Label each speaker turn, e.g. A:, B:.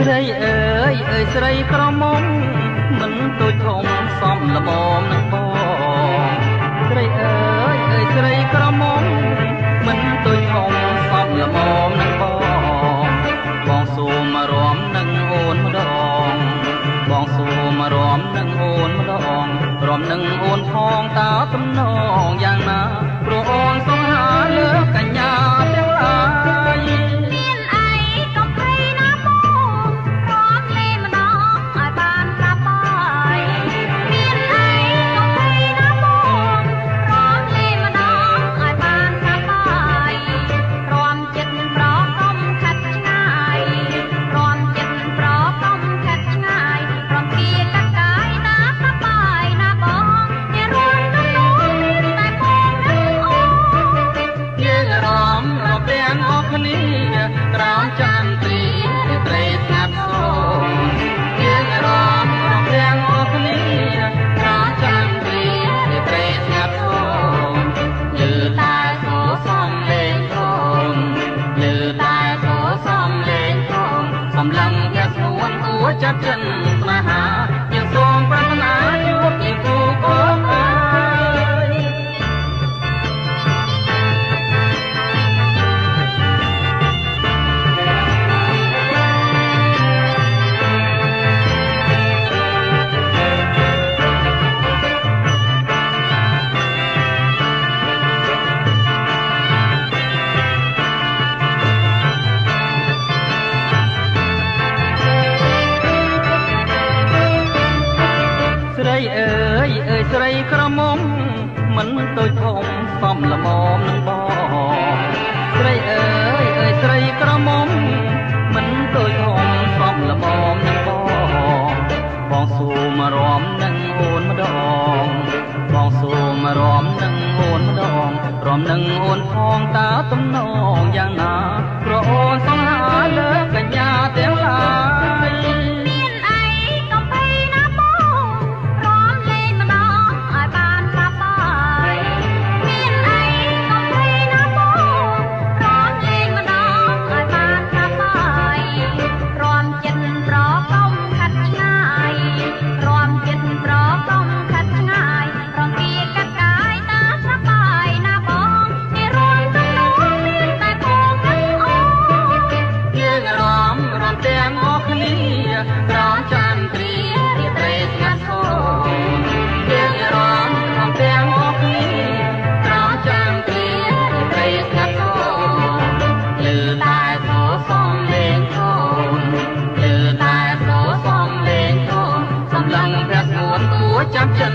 A: ស្រីអើយអើយស្រីក្រមុំមិនទូចធំសំល្មមនឹងបងស្រីអើយអើយស្រីក្រមុំមិនទូចធំសំល្មមនឹងបងសូមមករំនឹងអូនម្ដងបងសូមមករំនឹងអូនម្ដងរំនឹងអូនផងតើទំនងយ៉ាងណាព្រោះអូនសង្ហាលើកញ្ញាទាំងឡាយក្រោមចន្ទ្រីត្រីស្ងាត់សូមយើងរំទាំងអស់គ្នាក្រោមចន្ទ្រីត្រីស្ងាត់សូមលឺតែសូរសំលេងត្រង់លឺតែសូរសំលេងត្រង់សំឡឹងតែស្នួនគួរចាប់ចិនស្នេហាយើងសូមប្រាថ្នាជួបជាគូកូនអើយស្រីអើយអើយស្រីក្រមុំមិនទូចធំសំល្មមនឹងបងស្រីអើយអើយស្រីក្រមុំមិនទូចធំសំល្មមនឹងបងសូមមករំនឹងអូនម្ដងបងសូមមករំនឹងអូនម្ដងរំនឹងអូនផងតើទំនងយ៉ាងណាព្រោះអូនសង្ហាលើកញ្ញាទាំងឡាយក្រោមចន្ទ្រីត្រីស្ងាត់សូមយើងរំទាំងអស់គ្នាក្រោមចន្ទ្រីត្រីស្ងាត់សូមលឺតែសូរសំលេងត្រង់លឺតែសូរសំលេងត្រង់សំឡឹងព្រះស្ងួនគួរចាប់ចិន